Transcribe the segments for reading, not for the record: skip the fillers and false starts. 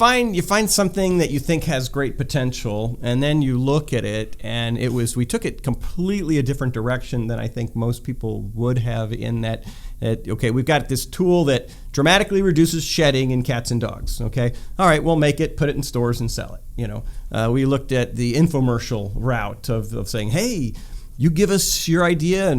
find something that you think has great potential, and then you look at it, and we took it completely a different direction than I think most people would have. In that okay, we've got this tool that dramatically reduces shedding in cats and dogs. Okay, all right, we'll make it, put it in stores, and sell it. We looked at the infomercial route of saying, hey, you give us your idea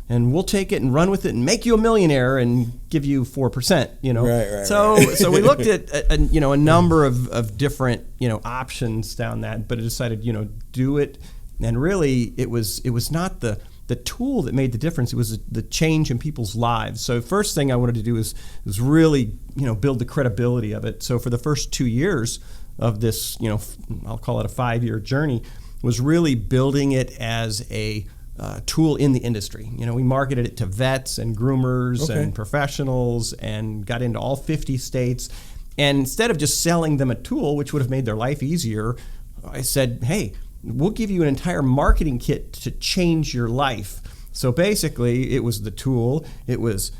and we'll take it and run with it and make you a millionaire and give you 4%. Right. So we looked at a number of different options down that, but I decided do it. And really, it was not the tool that made the difference. It was the change in people's lives. So first thing I wanted to do was really build the credibility of it. So for the first 2 years of this, I'll call it a 5-year journey, was really building it as a tool in the industry. We marketed it to vets and groomers and professionals and got into all 50 states. And instead of just selling them a tool, which would have made their life easier, I said, hey, we'll give you an entire marketing kit to change your life. So basically, it was the tool. It was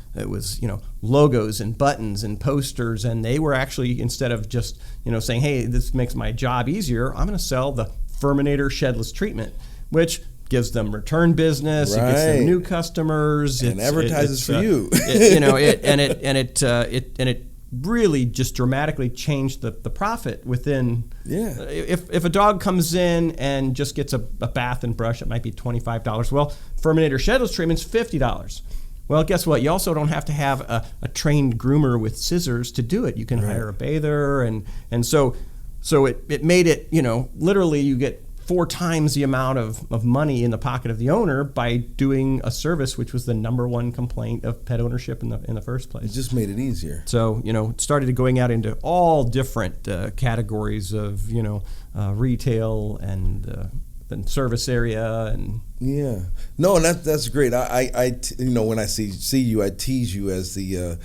logos and buttons and posters, and they were actually, instead of just saying, hey, this makes my job easier, I'm going to sell the FURminator shedless treatment, which gives them return business, it gets them new customers, and advertises for you. It really just dramatically changed the profit within. Yeah. If a dog comes in and just gets a bath and brush, it might be $25. Well, FURminator shedless treatment's $50. Well, guess what? You also don't have to have a trained groomer with scissors to do it. You can hire a bather, and so it made it, literally you get 4 times the amount of money in the pocket of the owner by doing a service which was the number one complaint of pet ownership in the first place. It just made it easier. So, it started going out into all different categories of, retail and service area and no, and that's great. I when I see you, I tease you as the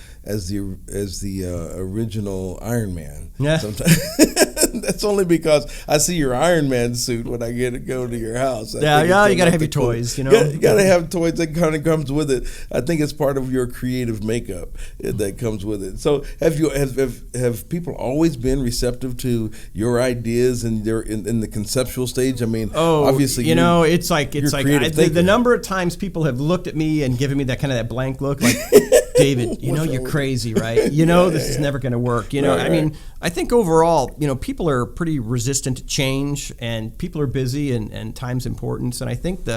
original Iron Man. Yeah. Sometimes that's only because I see your Iron Man suit when I get to go to your house. You gotta have your toys. You gotta have toys that kind of comes with it. I think it's part of your creative makeup that comes with it. So have people always been receptive to your ideas and in the conceptual stage? I mean, obviously, it's like the number of times people have looked at me and given me that blank look, like, David, you're crazy, right? This is never going to work. I mean, I think overall, people are pretty resistant to change, and people are busy, and time's important. And I think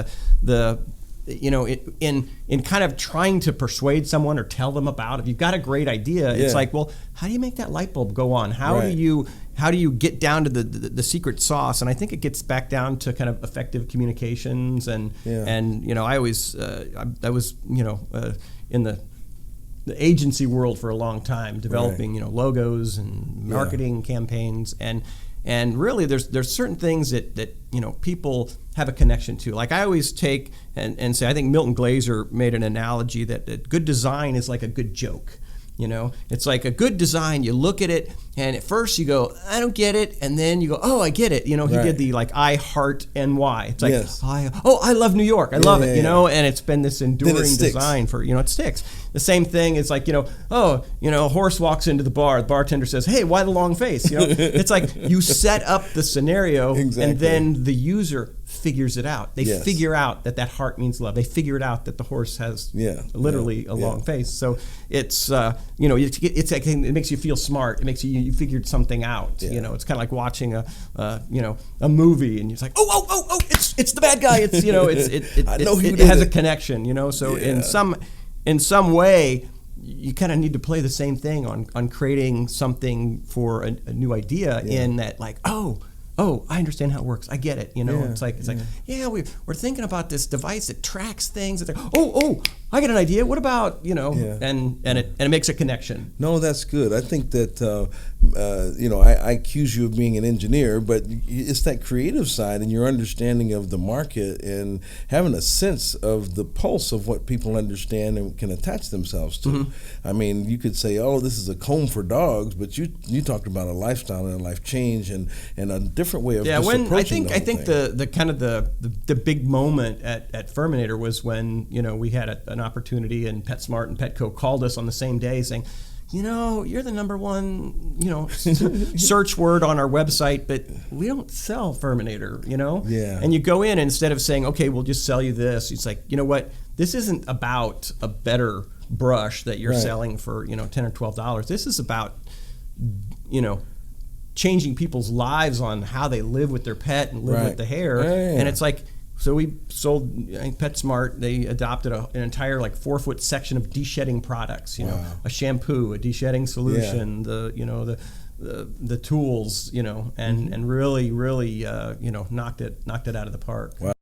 in kind of trying to persuade someone or tell them about, if you've got a great idea, it's like, well, how do you make that light bulb go on? How do you get down to the secret sauce? And I think it gets back down to kind of effective communications and I always I was in the agency world for a long time, developing logos and marketing campaigns, and really there's certain things that people have a connection to. Like I always take and say, I think Milton Glaser made an analogy that good design is like a good joke. It's like a good design. You look at it, and at first you go, I don't get it, and then you go, oh, I get it. He did the I heart NY. It's like, I love New York. I love it. And it's been this enduring design for it sticks. The same thing is like a horse walks into the bar. The bartender says, hey, why the long face? It's like you set up the scenario, and then the user figures it out. They figure out that heart means love. They figure it out that the horse has literally a long face. So it's it makes you feel smart. It makes you figured something out. It's kind of like watching a movie, and you're like, oh, it's the bad guy. It's it has a connection. So in some way, you kind of need to play the same thing on creating something for a new idea. In that, like, I understand how it works. I get it. It's like we're thinking about this device that tracks things. It's like, I get an idea. What about and it makes a connection. No, that's good. I think that I accuse you of being an engineer, but it's that creative side and your understanding of the market and having a sense of the pulse of what people understand and can attach themselves to. Mm-hmm. I mean, you could say, this is a comb for dogs, but you talked about a lifestyle and a life change and a different way of approaching I think the kind of the big moment at FURminator was when we had an opportunity, and PetSmart and Petco called us on the same day saying, you're the number one, search word on our website, but we don't sell FURminator, Yeah. And you go in, and instead of saying, okay, we'll just sell you this, it's like, you know what, this isn't about a better brush that you're selling for, $10 or $12. This is about, changing people's lives on how they live with their pet and live with the hair. And it's like, so we sold, I think PetSmart, they adopted an entire 4-foot section of deshedding products, a shampoo, a deshedding solution, the tools, and really, knocked it out of the park. Wow.